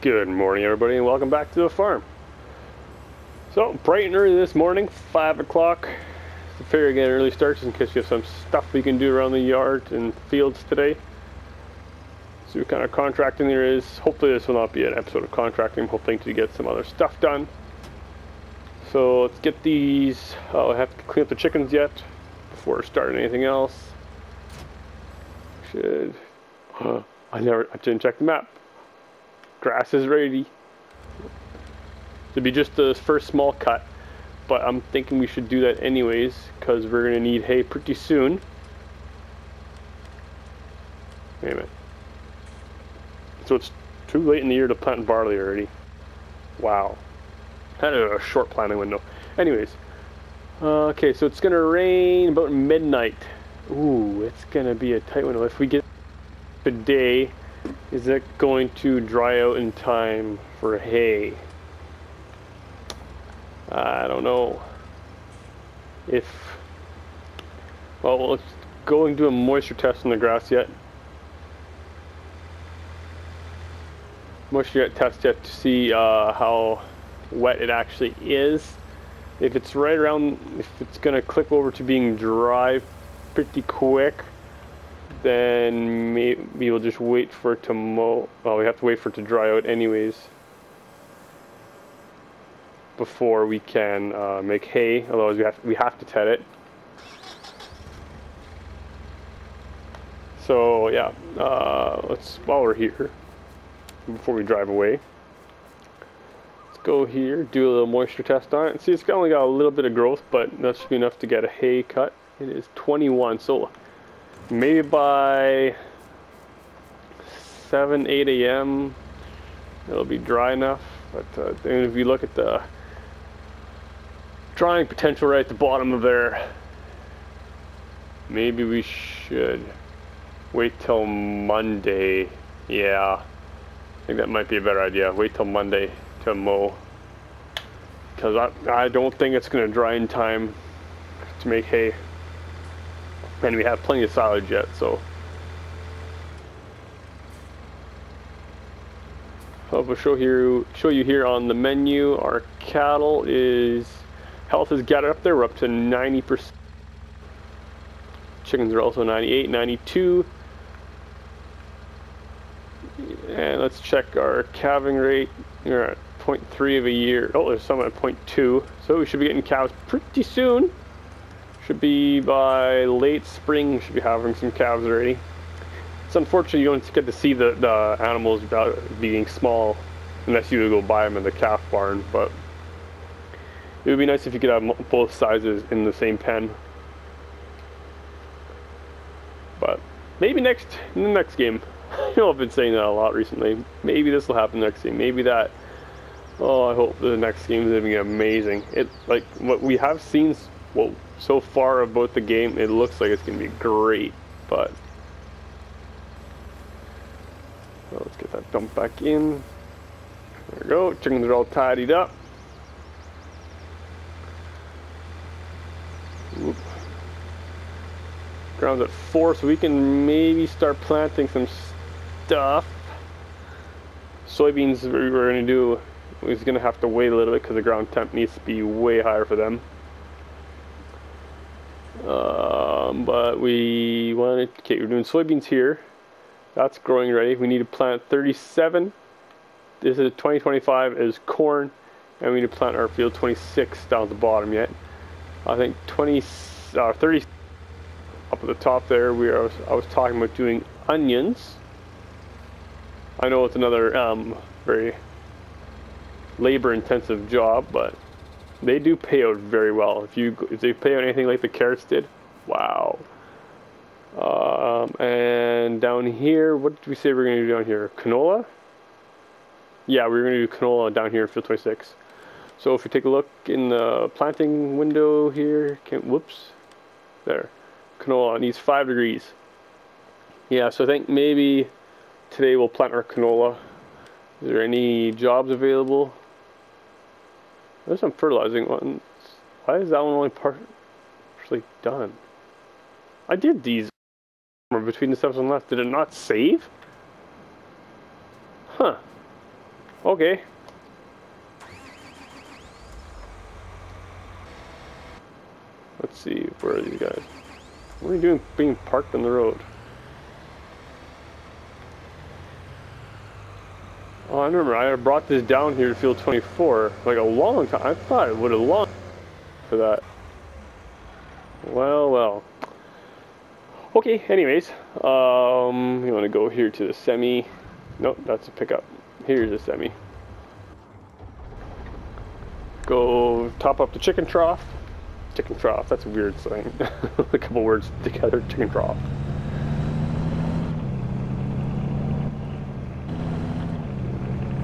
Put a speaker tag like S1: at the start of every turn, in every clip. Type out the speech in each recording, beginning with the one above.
S1: Good morning, everybody, and welcome back to the farm. So, bright and early this morning, 5 o'clock. So figure get an early start just in case you have some stuff we can do around the yard and fields today. See what kind of contracting there is. Hopefully this will not be an episode of contracting. I'm hoping to get some other stuff done. So let's get these. Oh, I have to clean up the chickens yet before starting anything else. I didn't check the map. Grass is ready. It'll be just the first small cut, but I'm thinking we should do that anyways because we're gonna need hay pretty soon. Wait a minute. So it's too late in the year to plant barley already. Wow. Had a short planting window. Anyways, okay, so it's gonna rain about midnight. Ooh, it's gonna be a tight window. If we get today, is it going to dry out in time for hay? I don't know. Well, let's go and do a moisture test on the grass yet. Moisture test yet to see how wet it actually is. If it's right around, if it's gonna click over to being dry pretty quick, then maybe we'll just wait for it to mow. Well, we have to wait for it to dry out anyways before we can make hay. Otherwise, we have to ted it. So yeah, while we're here, before we drive away, let's go here, do a little moisture test on it, and see it's only got a little bit of growth, but that should be enough to get a hay cut. It is 21, so maybe by 7, 8 a.m. it'll be dry enough. But if you look at the drying potential right at the bottom of there, maybe we should wait till Monday. Yeah, I think that might be a better idea. Wait till Monday to mow, because I don't think it's going to dry in time to make hay. And we have plenty of silage yet, so I'll show you here on the menu. Our cattle health is gathered up there. We're up to 90%. Chickens are also 98, 92. And let's check our calving rate. We're at 0.3 of a year. Oh, there's some at 0.2. So we should be getting calves pretty soon. Should be by late spring, should be having some calves already. It's unfortunate you don't get to see the animals being small unless you go buy them in the calf barn, but it would be nice if you could have both sizes in the same pen. But maybe in the next game. I know I've been saying that a lot recently. Maybe this will happen next game. Maybe that. Oh, I hope the next game is going to be amazing. Like what we have seen. Well, so far about the game, it looks like it's going to be great, but let's get that dumped back in. There we go. Chickens are all tidied up. Oop. Ground's at 4, so we can maybe start planting some stuff. Soybeans we're going to do, we're going to have to wait a little bit because the ground temp needs to be way higher for them. But we're doing soybeans here. That's growing ready. We need to plant 37. This is 2025 is corn, and we need to plant our field 26 down at the bottom yet. I think 30 up at the top there. I was talking about doing onions. I know it's another very labor-intensive job, but they do pay out very well. If they pay out anything like the carrots did, wow. And down here, what did we say we're going to do down here? Canola? Yeah, we're going to do canola down here in field 26. So if you take a look in the planting window here, whoops, there. Canola needs 5 degrees. Yeah, so I think maybe today we'll plant our canola. Is there any jobs available? There's some fertilizing ones. Why is that one only partially done? I did these between the steps on left. Did it not save? Huh. Okay. Let's see, where are these guys? What are you doing being parked on the road? Oh, I remember I brought this down here to field 24 like a long time. I thought it would have long for that. Well, well. Okay, anyways. You want to go here to the semi. Nope, that's a pickup. Here's a semi. Go top up the chicken trough. Chicken trough, that's a weird thing. A couple words together, chicken trough.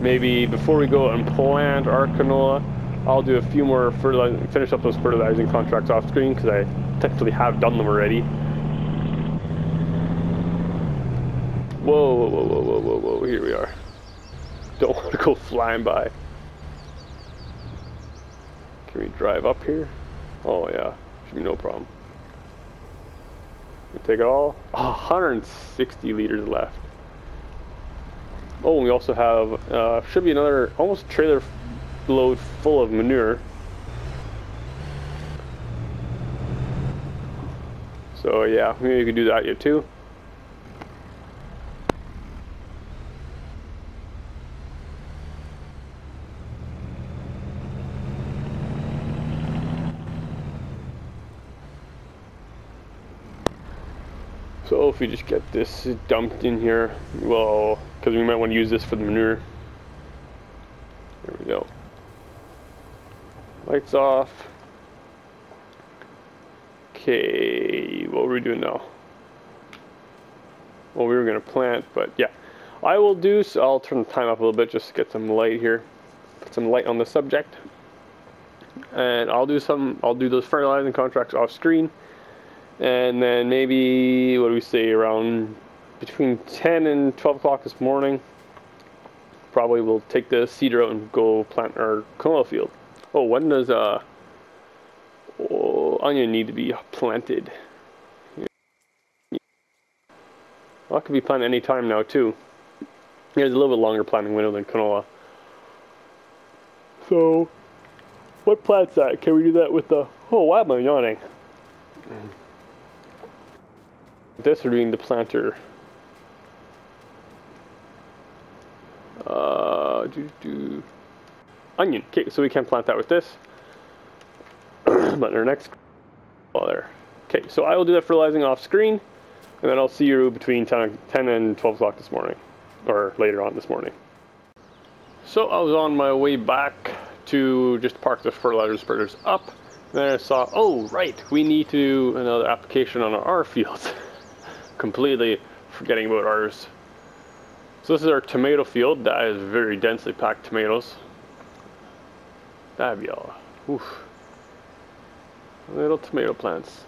S1: Maybe before we go and plant our canola, I'll do a few more finish up those fertilizing contracts off screen because I technically have done them already. Whoa, whoa, whoa, whoa, whoa, whoa, whoa, here we are. Don't want to go flying by. Can we drive up here? Oh yeah, should be no problem. We take it all. Oh, 160 liters left. Oh, we also have, should be another almost trailer load full of manure. So yeah, maybe we could do that yet too. So if we just get this dumped in here, well, because we might want to use this for the manure. There we go. Lights off. Okay, what were we doing now? Well, we were going to plant, but yeah. I will do, so I'll turn the time up a little bit just to get some light here. Put some light on the subject. And I'll do those fertilizing contracts off screen. And then maybe, what do we say, around between 10 and 12 o'clock this morning, probably we'll take the seeder out and go plant our canola field. Oh, when does onion need to be planted? Well, it could be planted any time now too. There's a little bit longer planting window than canola. So, what plant's that? Can we do that with the... Oh, why am I yawning? This or doing the planter. Onion. Okay, so we can plant that with this. But our next, there. Okay, so I will do that fertilizing off screen, and then I'll see you between 10 and 12 o'clock this morning, or later on this morning. So I was on my way back to just park the fertilizer spreaders up, and then I saw, oh right, we need to do another application on our fields. Completely forgetting about ours. So this is our tomato field. That is very densely packed tomatoes. That'd be all. Oof. Little tomato plants.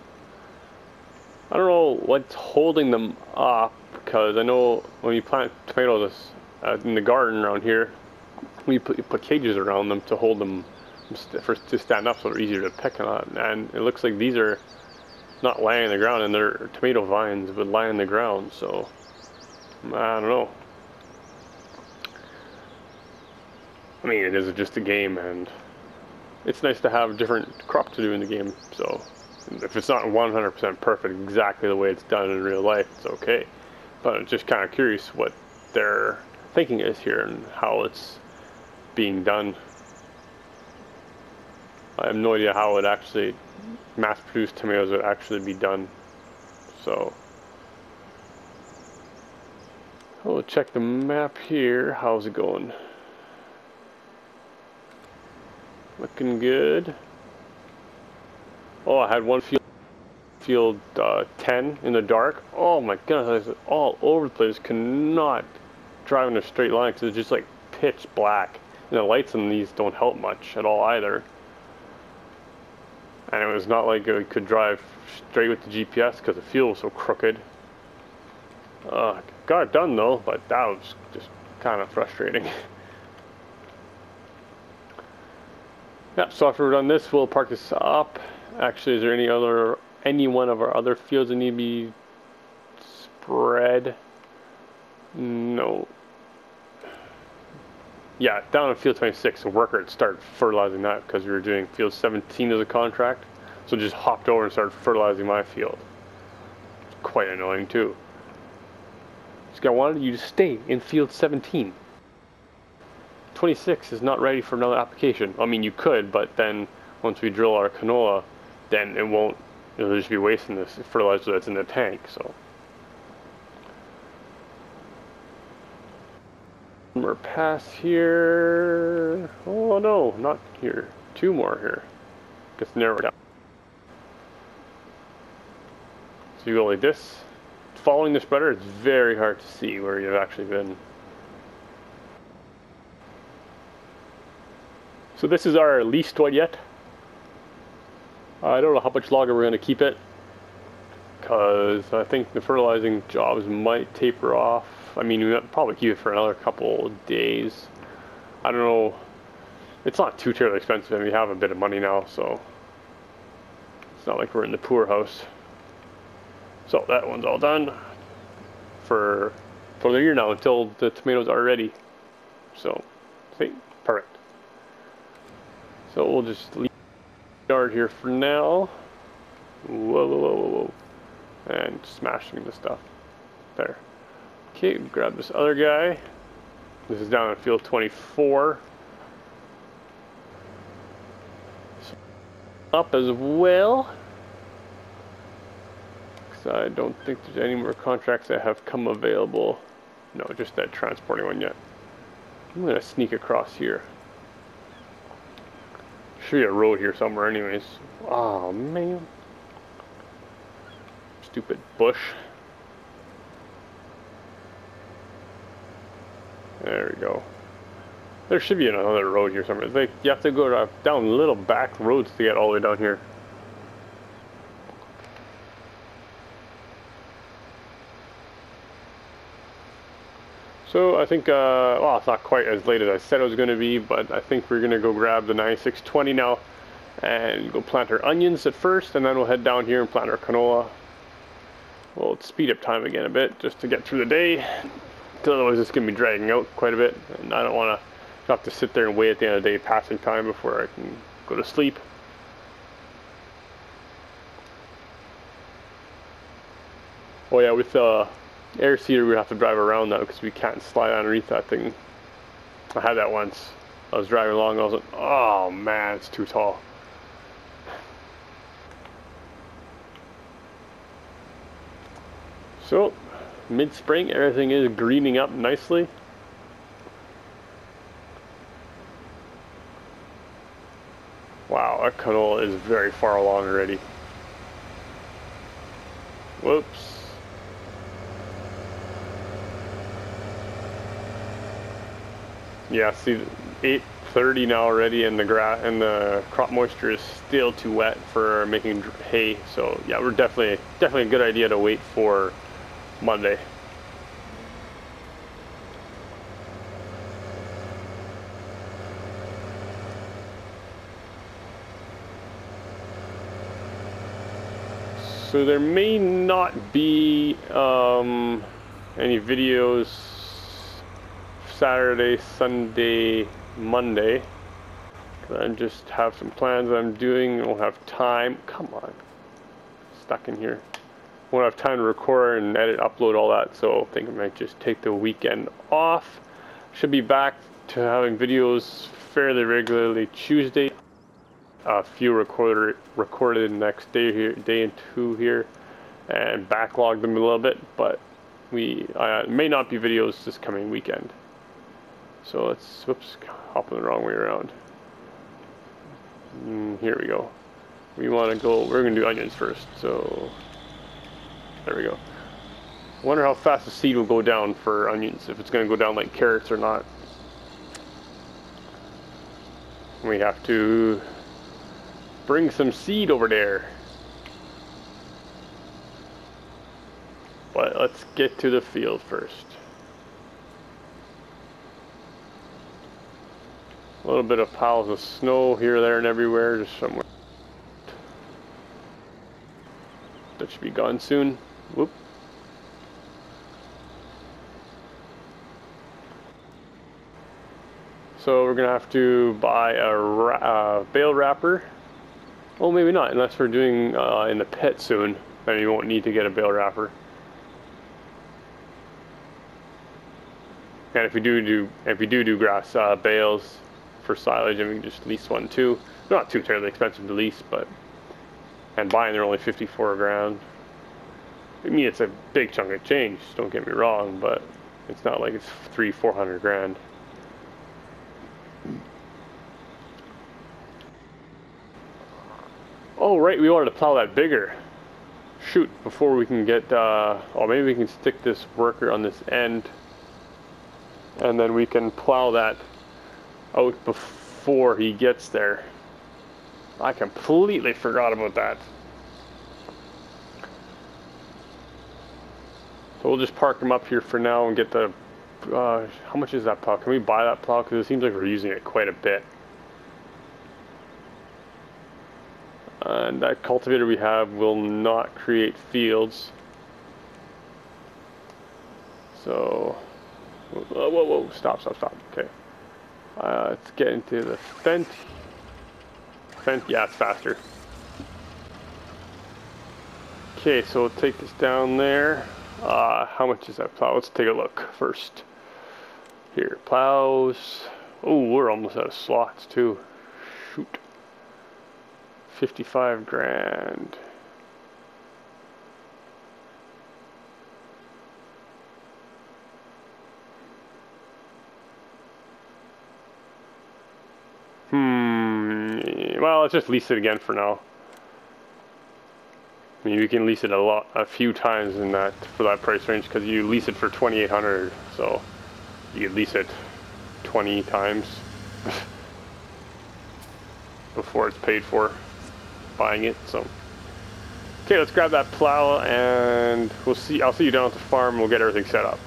S1: I don't know what's holding them up, because I know when you plant tomatoes in the garden around here, we put cages around them to hold them to stand up so they're easier to pick on. And it looks like these are not lying on the ground, and they're tomato vines but lie on the ground, so I don't know. I mean, it is just a game, and it's nice to have different crop to do in the game, so if it's not 100% perfect exactly the way it's done in real life, it's okay. But I'm just kind of curious what their thinking is here and how it's being done. I have no idea how it actually mass-produced tomatoes would actually be done. So we'll check the map here. How's it going? Looking good. Oh, I had one field 10 in the dark. Oh my goodness, it's all over the place. Cannot drive in a straight line because it's just like pitch black. And the lights on these don't help much at all either. And it was not like I could drive straight with the GPS because the field was so crooked. Got it done though, but that was just kind of frustrating. Yeah, so after we're done this, we'll park this up. Actually, is there any one of our other fields that need to be spread? No. Yeah, down in field 26, a worker had started fertilizing that because we were doing field 17 as a contract. So just hopped over and started fertilizing my field. It's quite annoying too. This guy wanted you to stay in field 17. 26 is not ready for another application. I mean, you could, but then once we drill our canola, then it won't, it'll just be wasting this fertilizer that's in the tank, so. We're past here. Oh no, not here. 2 more here. Gets narrowed down. So you go like this. Following the spreader, it's very hard to see where you've actually been. So this is our least one yet. I don't know how much longer we're going to keep it, because I think the fertilizing jobs might taper off. I mean, we'll probably keep it for another couple of days. I don't know. It's not too terribly expensive, and we have a bit of money now, so it's not like we're in the poorhouse. So that one's all done for the year now until the tomatoes are ready. So, see, perfect. So we'll just leave the yard here for now. Whoa, whoa, whoa, whoa, whoa. And smashing the stuff. There. Okay, grab this other guy. This is down in field 24. So up as well. Because I don't think there's any more contracts that have come available. No, just that transporting one yet. I'm going to sneak across here. Should be a road here somewhere anyways. Oh man. Stupid bush. There we go. There should be another road here somewhere. Like, you have to go down little back roads to get all the way down here. So I think, well, it's not quite as late as I said it was going to be, but I think we're going to go grab the 9620 now and go plant our onions at first, and then we'll head down here and plant our canola. We'll speed up time again a bit just to get through the day, because otherwise it's going to be dragging out quite a bit, and I don't want to have to sit there and wait at the end of the day passing time before I can go to sleep. Oh yeah, with air seeder we have to drive around now because we can't slide underneath that thing. I had that once. I was driving along and I was like, oh man, it's too tall. So, mid-spring, everything is greening up nicely. Wow, our canola is very far along already. Whoops. Yeah, see, 8:30 now already, and the crop moisture is still too wet for making hay. So yeah, we're definitely a good idea to wait for Monday. So there may not be any videos Saturday, Sunday, Monday. I just have some plans I'm doing. I won't have time. Come on. Stuck in here. Won't have time to record and edit, upload, all that. So I think I might just take the weekend off. Should be back to having videos fairly regularly Tuesday. A few recorded next day here, day and two here, and backlog them a little bit. But may not be videos this coming weekend. So let's, whoops, hopping the wrong way around. Here we go. We're going to do onions first. So, there we go. I wonder how fast the seed will go down for onions, if it's going to go down like carrots or not. We have to bring some seed over there. But let's get to the field first. A little bit of piles of snow here, there, and everywhere, just somewhere. That should be gone soon. Whoop. So we're gonna have to buy a bale wrapper. Oh, maybe not, unless we're doing in the pit soon. Then you won't need to get a bale wrapper. And if we do grass bales for silage, and we can just lease one too. They're not too terribly expensive to lease, but and buying they're only 54 grand. I mean, it's a big chunk of change. Don't get me wrong, but it's not like it's 300-400 grand. Oh right, we wanted to plow that bigger. Shoot, before we can get, oh maybe we can stick this worker on this end, and then we can plow that out before he gets there. I completely forgot about that. So we'll just park him up here for now and get the, how much is that plow? Can we buy that plow? Because it seems like we're using it quite a bit. And that cultivator we have will not create fields. So, whoa, stop. Okay. Let's get into the Fent. Yeah, it's faster. Okay, so we'll take this down there. How much is that plow? Let's take a look first. Here, plows. Oh, we're almost out of slots too. Shoot. 55 grand. Well, let's just lease it again for now. I mean, you can lease it a few times in that for that price range, because you lease it for 2,800, so you can lease it 20 times before it's paid for buying it. So okay, let's grab that plow and we'll see. I'll see you down at the farm. We'll get everything set up.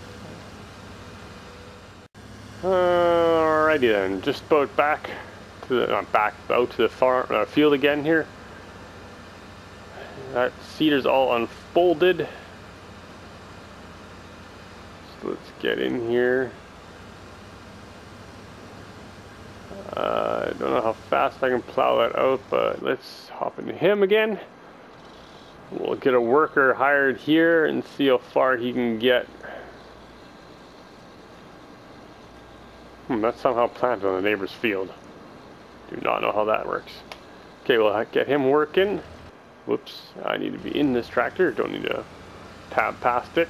S1: Alrighty then, just about back to the out to the farm field again here. That cedar's all unfolded. So let's get in here. I don't know how fast I can plow that out, but let's hop into him again. We'll get a worker hired here and see how far he can get. That's somehow planted on the neighbor's field. Do not know how that works. Okay, we'll get him working. Whoops, I need to be in this tractor. Don't need to tab past it.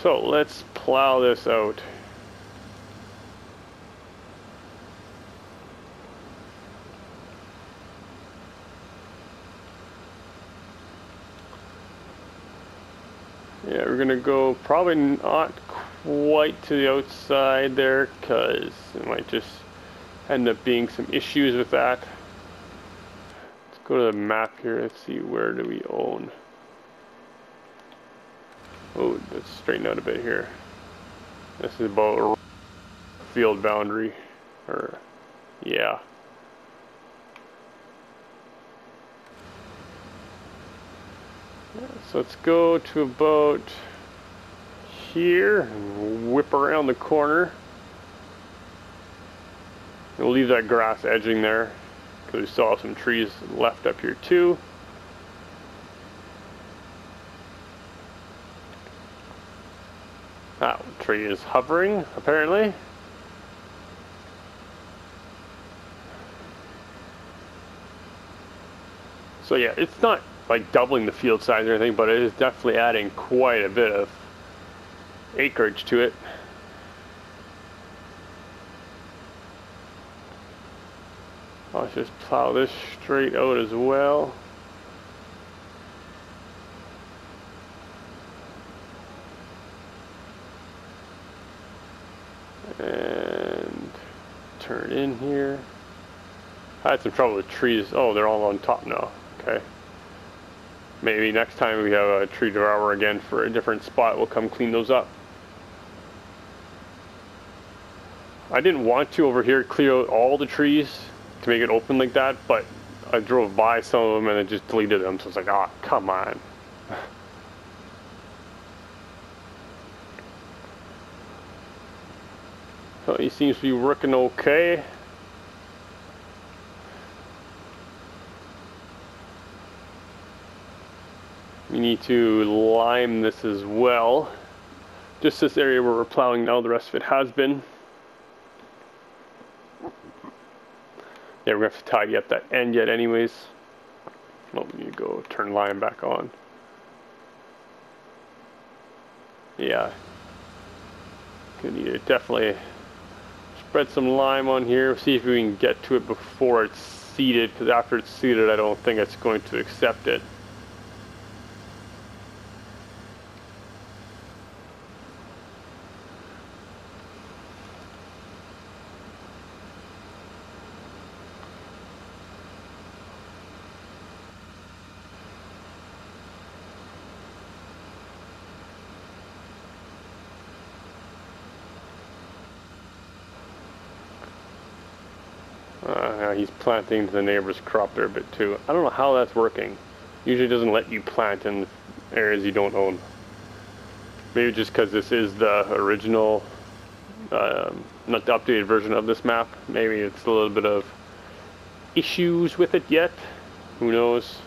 S1: So let's plow this out. Yeah, we're gonna go probably not quite to the outside there, because it might just end up being some issues with that. Let's go to the map here. Let's see, where do we own? Oh, let's straighten out a bit here. This is about field boundary, or yeah. So let's go to about here and whip around the corner. We'll leave that grass edging there because we still have some trees left up here too. That tree is hovering apparently. So yeah, it's not like doubling the field size or anything, but it is definitely adding quite a bit of acreage to it. I'll just plow this straight out as well. And turn in here. I had some trouble with trees. Oh, they're all on top now. Okay. Maybe next time we have a tree devourer again for a different spot, we'll come clean those up. I didn't want to over here clear out all the trees to make it open like that, but I drove by some of them and it just deleted them, so it's like, ah, come on. So he seems to be working okay. We need to lime this as well. Just this area where we're plowing now, the rest of it has been. Yeah, we're going to have to tidy up that end yet anyways. Well, we need to go turn lime back on. Yeah. Gonna need to definitely spread some lime on here. See if we can get to it before it's seeded, because after it's seeded I don't think it's going to accept it. He's planting the neighbor's crop there a bit too. I don't know how that's working. Usually it doesn't let you plant in areas you don't own. Maybe just because this is the original, not the updated version of this map. Maybe it's a little bit of issues with it yet. Who knows?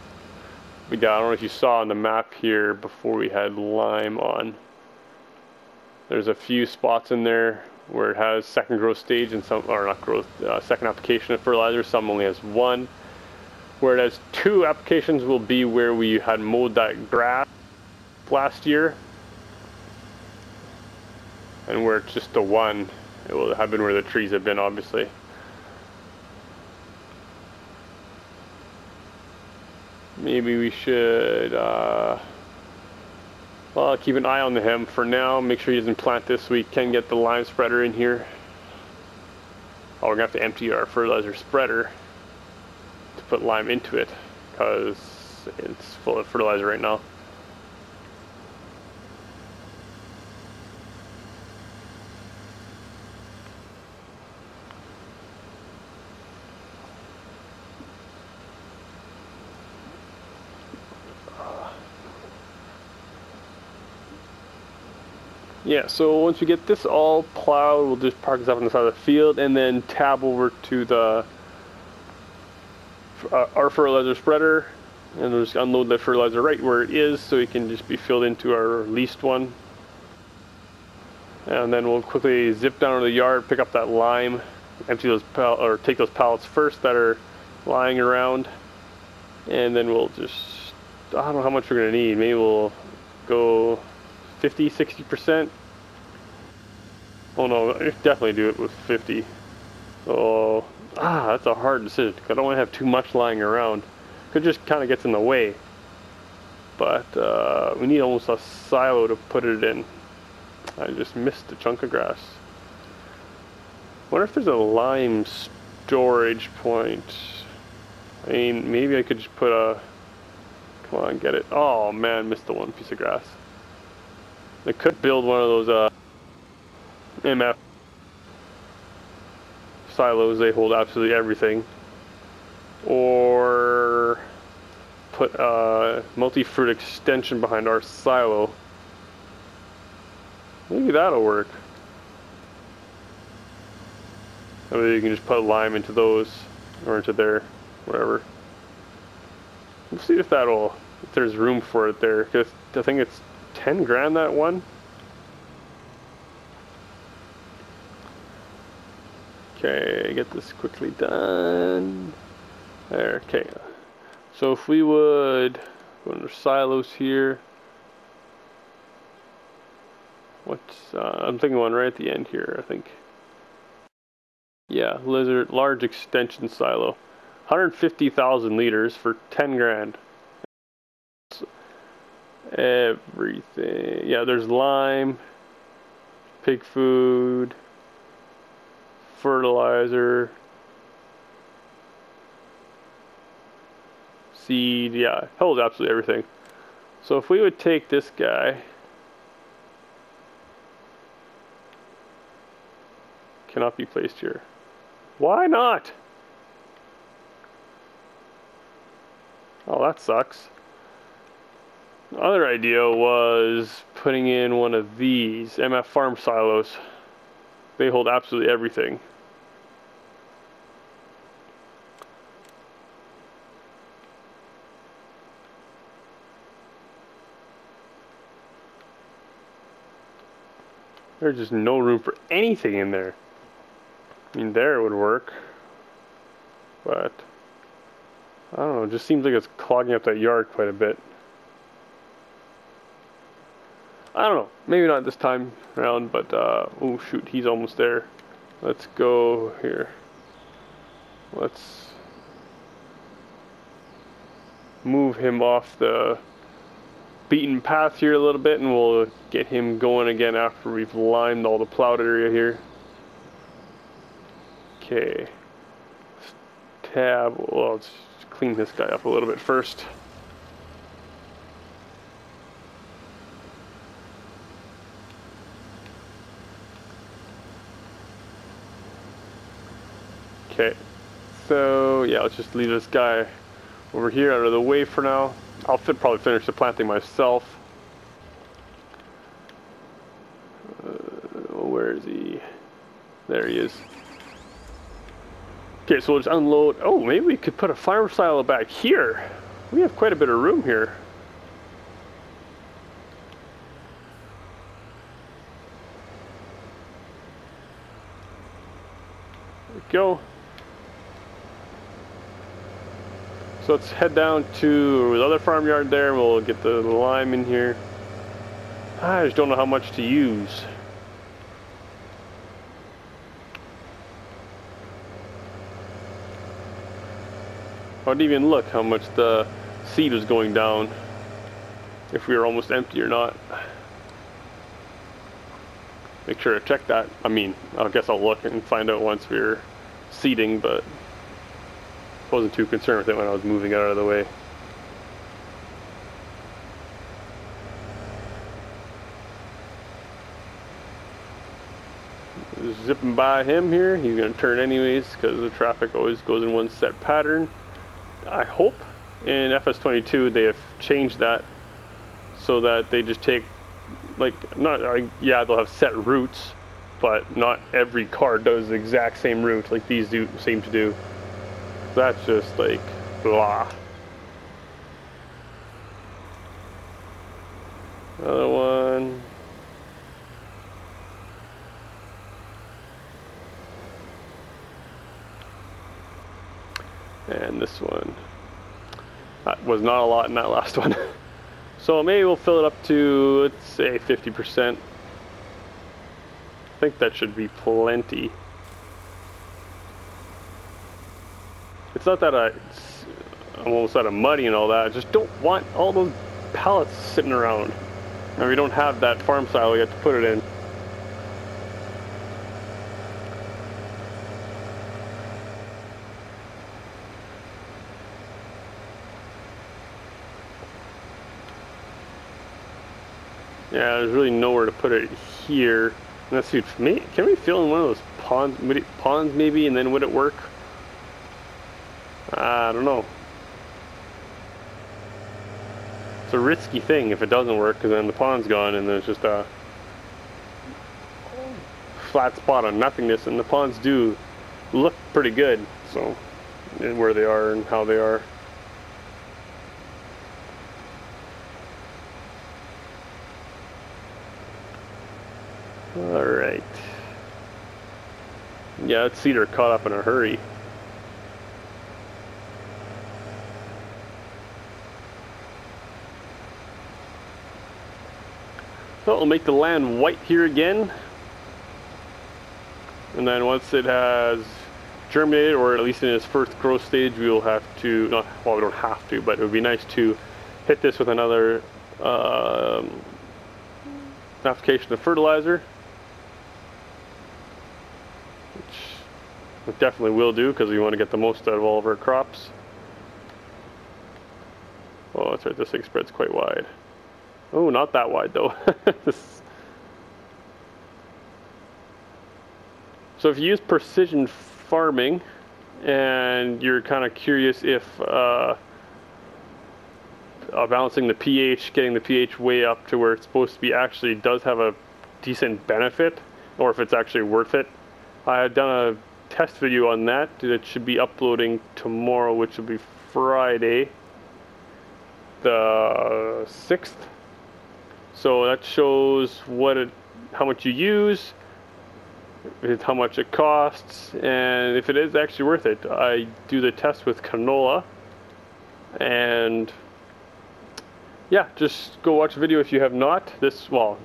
S1: But yeah, I don't know if you saw on the map here before we had lime on. There's a few spots in there where it has second growth stage and some, or not growth, second application of fertilizer. Some only has one. Where it has two applications will be where we had mowed that grass last year. And where it's just the one, it will have been where the trees have been, obviously. Maybe we should, well, keep an eye on him for now. Make sure he doesn't plant this so we can get the lime spreader in here. Oh, we're going to have to empty our fertilizer spreader to put lime into it, because it's full of fertilizer right now. Yeah, so once we get this all plowed, we'll just park this up on the side of the field and then tab over to the our fertilizer spreader, and we'll just unload the fertilizer right where it is so it can just be filled into our leased one. And then we'll quickly zip down to the yard, pick up that lime, empty those or take those pallets first that are lying around, and then we'll just, I don't know how much we're going to need. Maybe we'll go 50-60%. Oh no, definitely do it with 50. So that's a hard decision because I don't want to have too much lying around. It just kind of gets in the way. But we need almost a silo to put it in. I just missed a chunk of grass. Wonder if there's a lime storage point. I mean, maybe I could just put a, come on, get it. Oh man, missed the one piece of grass. I could build one of those MF silos. They hold absolutely everything. Or put a multi-fruit extension behind our silo. Maybe that'll work. That way you can just put lime into those, or into there, whatever. We'll see if that'll, if there's room for it there. Cause I think it's 10 grand that one. Okay, get this quickly done. There, okay. So if we would go under silos here. What's, I'm thinking one right at the end here, I think. Yeah, large extension silo. 150,000 liters for 10 grand. Everything. Yeah, there's lime, pig food, fertilizer, seed. Yeah, holds absolutely everything. So if we would take this guy, cannot be placed here. Why not? Oh, that sucks. The other idea was putting in one of these MF farm silos. They hold absolutely everything. There's just no room for anything in there. I mean, there it would work, but I don't know, it just seems like it's clogging up that yard quite a bit. I don't know, maybe not this time around, but oh shoot, he's almost there. Let's go here. Let's move him off the beaten path here a little bit, and we'll get him going again after we've limed all the plowed area here. Okay. Tab. Well, let's clean this guy up a little bit first. Okay. So yeah, let's just leave this guy over here out of the way for now. I'll probably finish the planting myself. Where is he? There he is. Okay, so we'll just unload. Oh, maybe we could put a farm silo back here. We have quite a bit of room here. There we go. So let's head down to the other farmyard there, and we'll get the lime in here. I just don't know how much to use. I wouldn't even look how much the seed was going down, if we were almost empty or not. Make sure to check that. I mean, I guess I'll look and find out once we're seeding, but wasn't too concerned with it when I was moving it out of the way. Just zipping by him here. He's going to turn anyways because the traffic always goes in one set pattern. I hope in FS22 they have changed that so that they just take, like, yeah, they'll have set routes, but not every car does the exact same route like these do seem to do. That's just like blah. Another one. And this one. That was not a lot in that last one. So maybe we'll fill it up to, let's say, 50%. I think that should be plenty. It's not that I'm almost out of money and all that. I just don't want all those pallets sitting around. And we don't have that farm silo yet to put it in. Yeah, there's really nowhere to put it here. Let's see, can we fill in one of those ponds maybe, and then would it work? I don't know. It's a risky thing if it doesn't work, because then the pond's gone and there's just a flat spot on nothingness, and the ponds do look pretty good, so where they are and how they are. Alright. Yeah, that cedar caught up in a hurry. So we'll make the land white here again. And then once it has germinated, or at least in its first growth stage, we will have to, well, we don't have to, but it would be nice to hit this with another application of fertilizer. Which we definitely will do, because we want to get the most out of all of our crops. Oh, that's right, this thing spreads quite wide. Oh, not that wide though. So if you use precision farming and you're kind of curious if balancing the pH, getting the pH way up to where it's supposed to be, actually does have a decent benefit, or if it's actually worth it. I had done a test video on that. It should be uploading tomorrow, which will be Friday the 6th. So that shows how much you use, how much it costs, and if it is actually worth it. I do the test with canola, and yeah, just go watch the video if you have not. Well,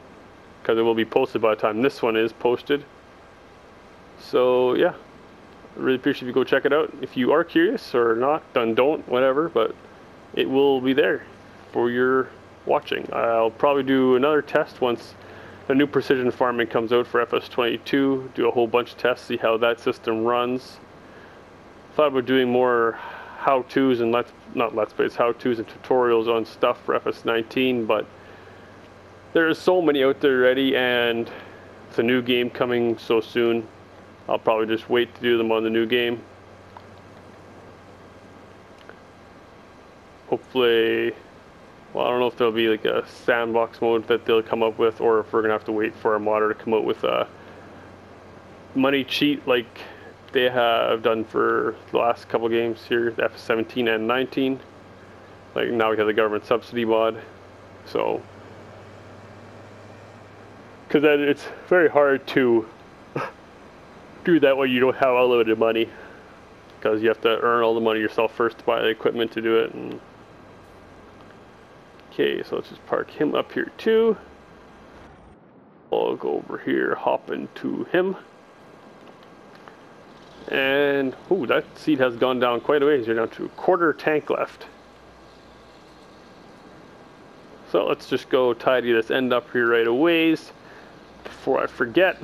S1: because it will be posted by the time this one is posted. So yeah, I really appreciate if you go check it out. If you are curious or not, then don't, whatever, but it will be there for your watching. I'll probably do another test once the new precision farming comes out for FS22, do a whole bunch of tests, see how that system runs. Thought about doing more how-tos and how-tos and tutorials on stuff for FS19, but there's so many out there already, and it's a new game coming so soon. I'll probably just wait to do them on the new game. Hopefully, well, I don't know if there'll be like a sandbox mode that they'll come up with, or if we're gonna have to wait for a modder to come out with a money cheat like they have done for the last couple games here, FS17 and 19. Like now we have the government subsidy mod, so because then it's very hard to do that when you don't have unlimited money, because you have to earn all the money yourself first to buy the equipment to do it. And okay, so let's just park him up here too. I'll go over here, hop into him. And, ooh, that seed has gone down quite a ways. You're down to a quarter tank left. So let's just go tidy this end up here right away before I forget.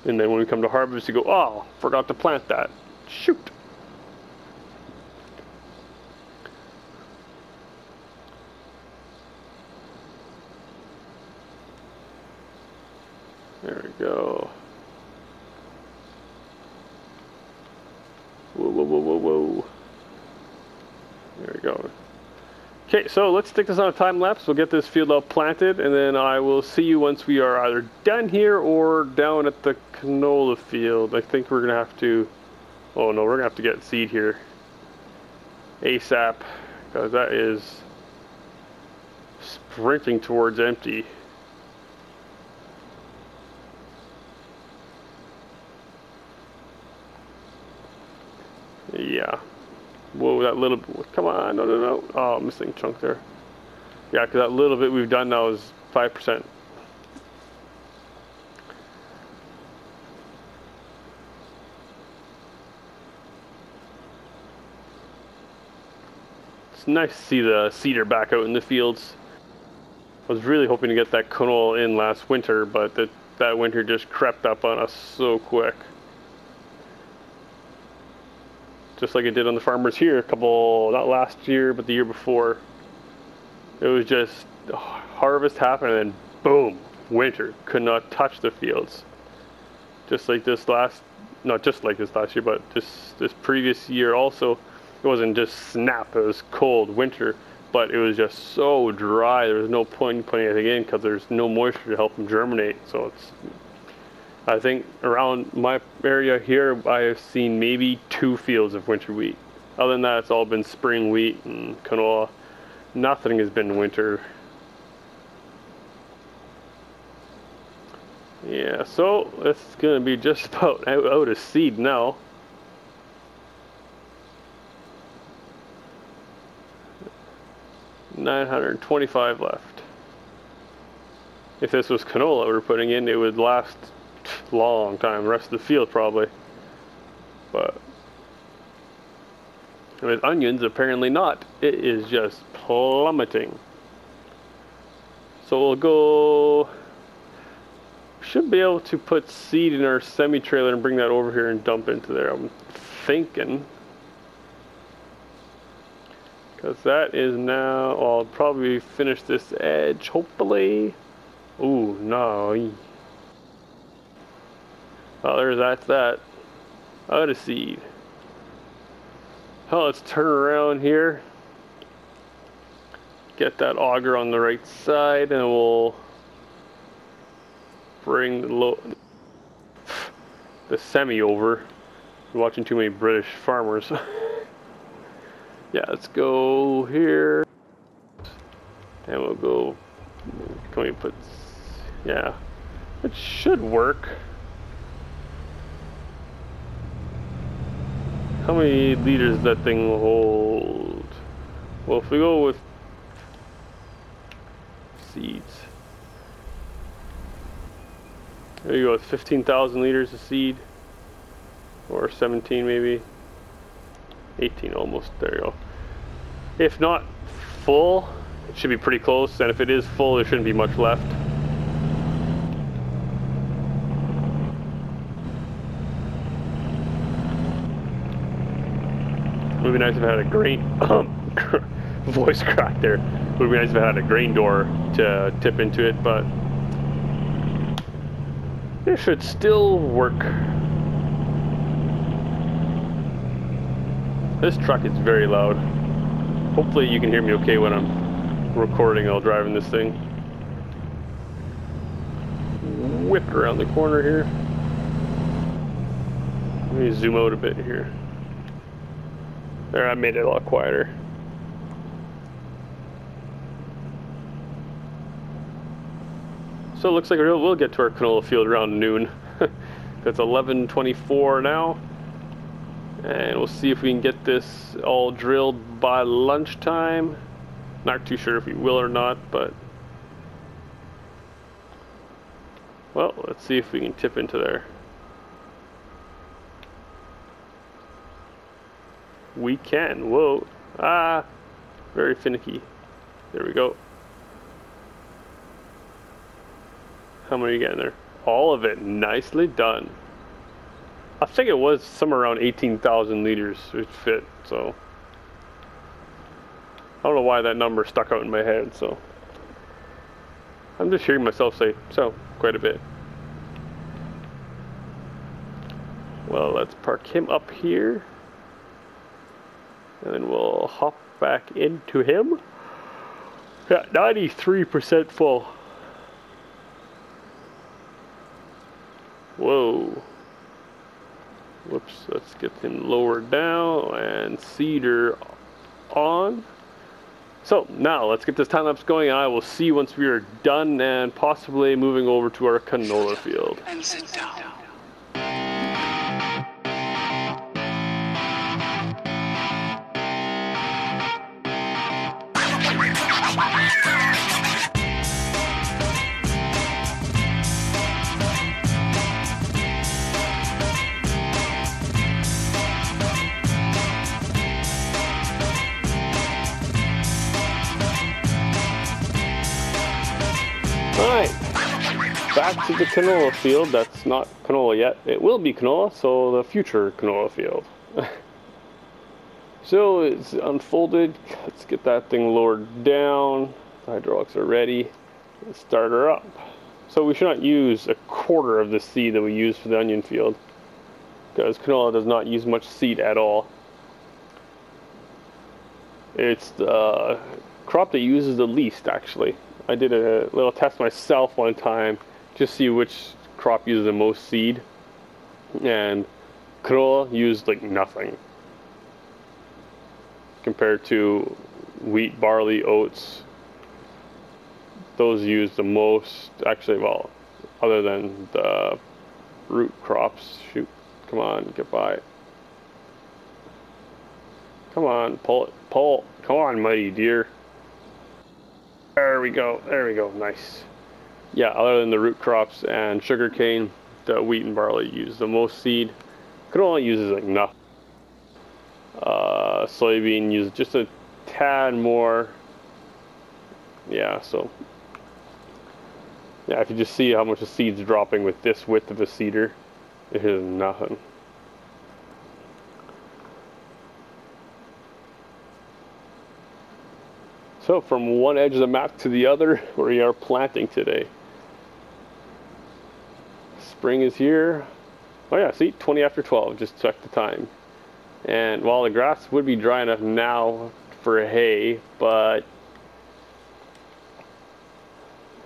S1: And then when we come to harvest, you go, oh, forgot to plant that. Shoot. There we go. Whoa, whoa, whoa, whoa, whoa. There we go. Okay, so let's stick this on a time lapse. We'll get this field all planted, and then I will see you once we are either done here or down at the canola field. I think we're gonna have to, oh no, we're gonna have to get seed here ASAP, because that is sprinting towards empty. Yeah. Whoa, that little, come on, no, no, no. Oh, missing chunk there. Yeah, because that little bit we've done now is 5%. It's nice to see the cedar back out in the fields. I was really hoping to get that canola in last winter, but that winter just crept up on us so quick. Just like it did on the farmers here not last year, but the year before. It was just harvest happened and then boom, winter. Could not touch the fields. Just like this not just like this last year, but this previous year also. It wasn't just snap, it was cold winter, but it was just so dry. There was no point in putting anything in because there's no moisture to help them germinate. So it's, I think around my area here, I have seen maybe 2 fields of winter wheat. Other than that, it's all been spring wheat and canola. Nothing has been winter. Yeah, so it's going to be just about out of seed now. $925 left. If this was canola we were putting in, it would last long time, the rest of the field probably, but with onions apparently not. It is just plummeting. So we'll go, should be able to put seed in our semi-trailer and bring that over here and dump into there, I'm thinking, because that is now, I'll probably finish this edge hopefully. Ooh, no. Oh, that's that. Out of seed. Oh, let's turn around here. Get that auger on the right side, and we'll bring the the semi over. You're watching too many British farmers. Yeah, let's go here. And we'll go, can we put, yeah, it should work. How many liters does that thing hold? Well, if we go with seeds, there you go, 15,000 liters of seed, or 17 maybe, 18 almost, there you go. If not full, it should be pretty close, and if it is full, there shouldn't be much left. It would be nice if I had a grain voice crack there. It would be nice if I had a grain door to tip into it, but it should still work. This truck is very loud. Hopefully you can hear me okay when I'm recording while driving this thing. Whip it around the corner here. Let me zoom out a bit here. There, I made it a lot quieter. So it looks like we'll get to our canola field around noon. It's 11:24 now. And we'll see if we can get this all drilled by lunchtime. Not too sure if we will or not, but well, let's see if we can tip into there. We can. Whoa. Ah, very finicky. There we go. How many are you getting there? All of it. Nicely done. I think it was somewhere around 18,000 liters it fit, so I don't know why that number stuck out in my head, so I'm just hearing myself say so quite a bit. Well, let's park him up here, and then we'll hop back into him. Yeah, 93% full. Whoa. Whoops, let's get him lowered down and seeder on. So now let's get this time lapse going, and I will see you once we are done and possibly moving over to our canola field.
S2: And sit down.
S1: Alright, back to the canola field. That's not canola yet. It will be canola, so the future canola field. So it's unfolded. Let's get that thing lowered down. The hydraulics are ready. Let's start her up. So we should not use a quarter of the seed that we use for the onion field, because canola does not use much seed at all. It's the crop that uses the least, actually. I did a little test myself one time just to see which crop uses the most seed, and canola used like nothing compared to wheat, barley, oats. Those use the most, actually, well, other than the root crops. Shoot, come on, get by it. Come on, pull it, pull, come on, mighty deer. There we go, nice. Yeah, other than the root crops and sugarcane, the wheat and barley use the most seed. Canola uses like nothing. Soybean uses just a tad more. Yeah, so yeah, if you just see how much the seed's dropping with this width of a seeder, it is nothing. So from one edge of the map to the other, we are planting today. Spring is here. Oh yeah, see, 20 after 12, just check the time. And while the grass would be dry enough now for hay, but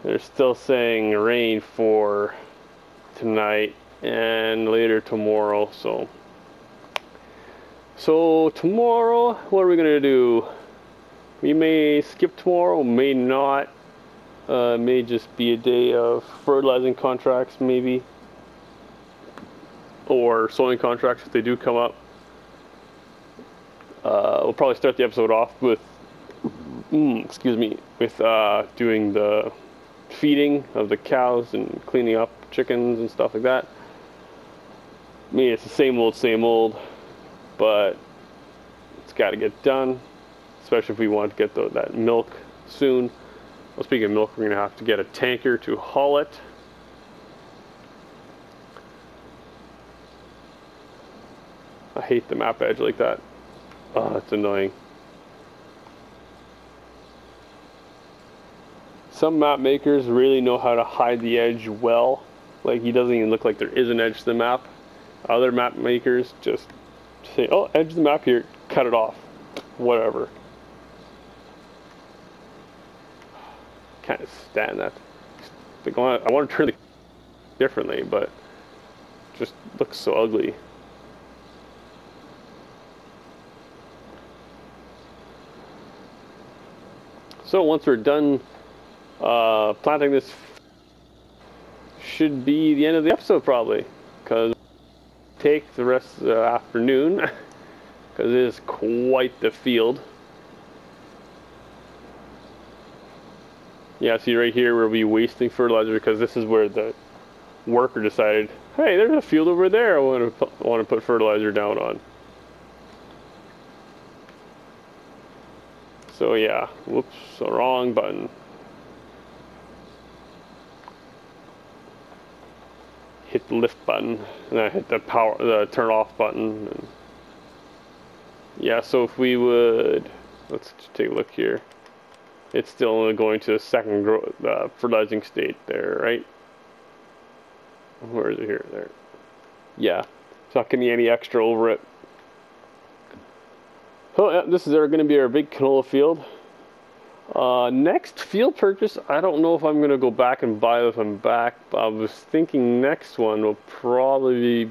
S1: they're still saying rain for tonight and later tomorrow. So tomorrow, what are we gonna do? We may skip tomorrow, may not. May just be a day of fertilizing contracts, maybe, or sowing contracts if they do come up. We'll probably start the episode off with, with doing the feeding of the cows and cleaning up chickens and stuff like that. I mean, it's the same old, but it's got to get done, especially if we want to get that milk soon. Well, speaking of milk, we're going to have to get a tanker to haul it. I hate the map edge like that. Oh, it's annoying. Some map makers really know how to hide the edge well. Like, it doesn't even look like there is an edge to the map. Other map makers just say, oh, edge of the map here, cut it off. Whatever. Can't stand that. Like, I want to turn it differently, but it just looks so ugly. So once we're done planting this, should be the end of the episode probably, because take the rest of the afternoon, because it is quite the field. Yeah, see right here we'll be wasting fertilizer because this is where the worker decided, hey, there's a field over there I want to put fertilizer down on. So yeah, whoops, wrong button. Hit the lift button, and I hit the turn off button. And yeah, so if we would, let's just take a look here. It's still only going to the second fertilizing state there, right? Where is it here? There. Yeah, it's not getting any extra over it. Oh, yeah, this is going to be our big canola field. Next field purchase, I don't know if I'm going to go back and buy this one back. But I was thinking next one will probably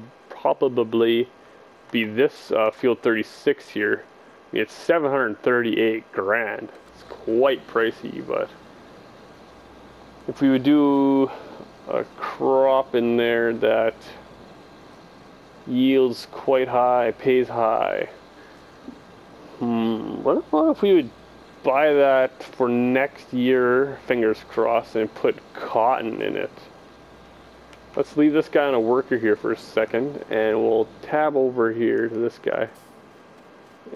S1: be this field 36 here. I mean, it's 738 grand. It's quite pricey, but if we would do a crop in there that yields quite high, pays high. What if we would buy that for next year, fingers crossed, and put cotton in it? Let's leave this guy on a worker here for a second, and we'll tab over here to this guy.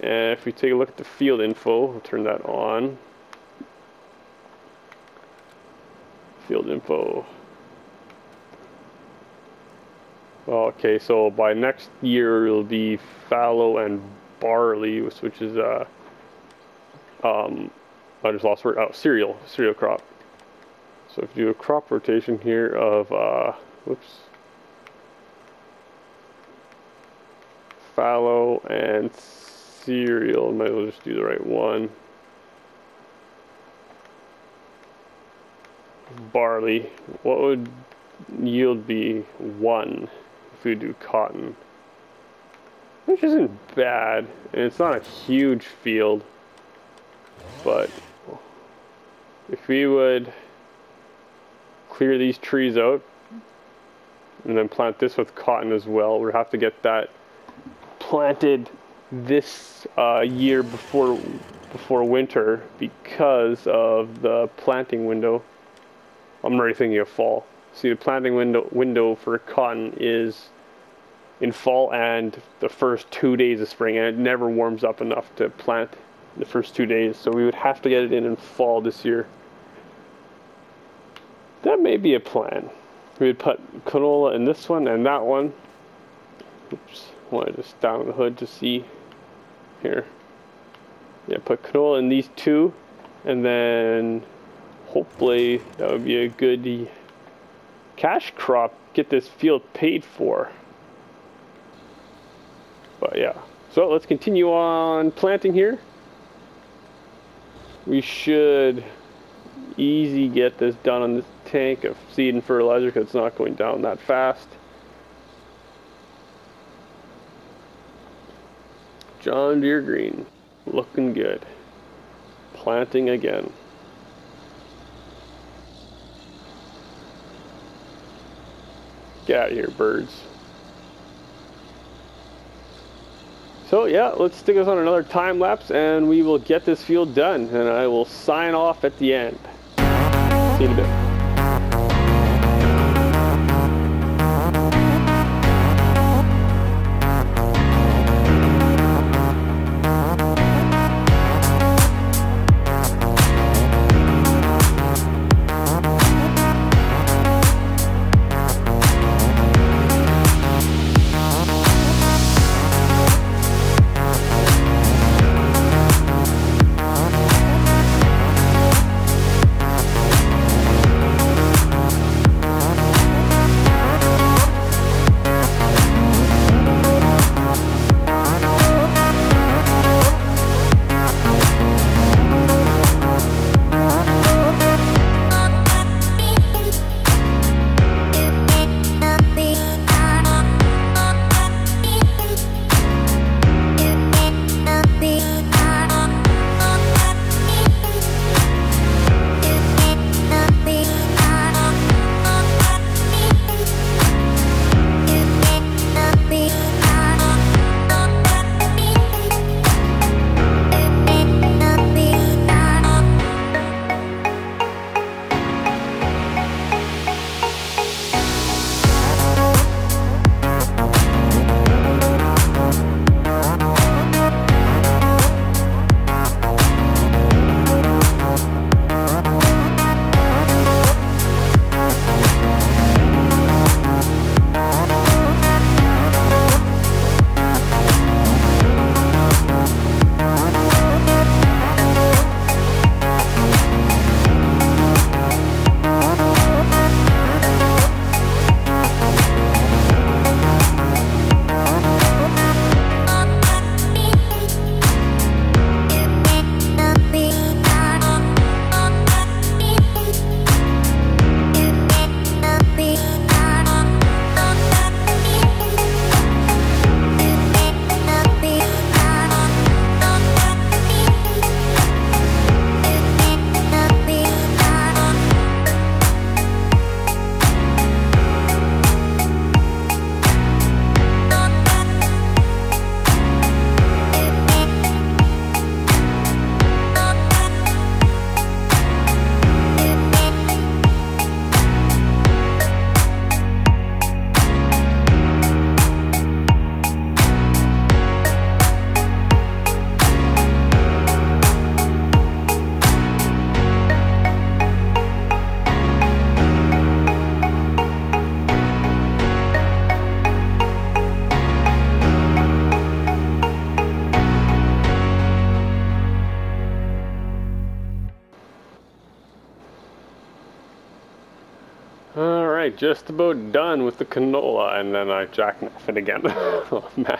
S1: And if we take a look at the field info, we'll turn that on. Field info. Okay, so by next year it'll be fallow and barley, which is I just lost word. Oh, cereal crop. So if you do a crop rotation here of fallow and cereal, might as well just do the right one. Barley. What would yield be 1 if we do cotton? Which isn't bad, and it's not a huge field, but if we would clear these trees out and then plant this with cotton as well, we'll have to get that planted this year before winter because of the planting window. I'm already thinking of fall. See, the planting window for cotton is in fall and the first 2 days of spring, and it never warms up enough to plant the first 2 days, so we would have to get it in fall this year. That may be a plan. We would put canola in this one and that one. Oops, I want to just down the hood to see here. Yeah, put canola in these two, and then hopefully that would be a good cash crop, get this field paid for. But yeah, so let's continue on planting here. We should easy get this done on this tank of seed and fertilizer because it's not going down that fast. John Deere green. Looking good. Planting again. Get out of here, birds. So yeah, let's stick us on another time lapse and we will get this field done, and I will sign off at the end. See you in a bit. Alright, just about done with the canola, and then I jackknife it again. Oh man.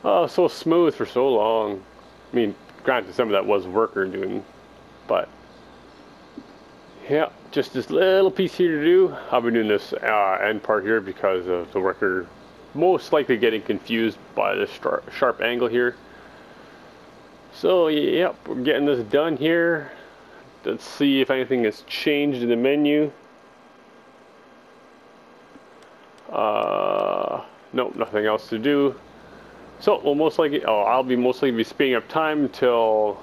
S1: Oh, so smooth for so long. I mean, granted some of that was worker doing, but yeah, just this little piece here to do. I'll be doing this end part here because of the worker most likely getting confused by this sharp angle here. So yep, we're getting this done here. Let's see if anything has changed in the menu. Nope, nothing else to do. So we'll most likely, I'll be mostly speeding up time until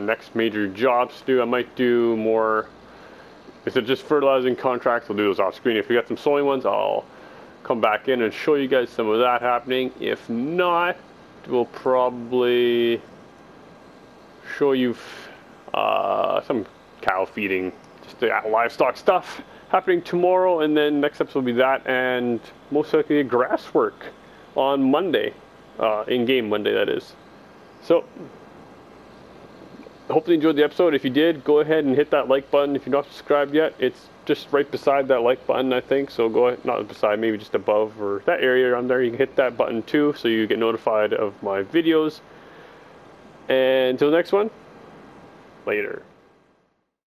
S1: next major jobs to do. I might do more. If it's just fertilizing contracts, I'll do those off screen. If we got some sowing ones, I'll come back in and show you guys some of that happening. If not, we'll probably show you some cow feeding, just the livestock stuff happening tomorrow, and then next episode will be that, and most likely grass work on Monday, in-game Monday that is. So hopefully you enjoyed the episode. If you did, go ahead and hit that like button. If you're not subscribed yet, it's just right beside that like button, I think. So go ahead, not beside, maybe just above or that area on there. You can hit that button too, so you get notified of my videos. And until the next one, later.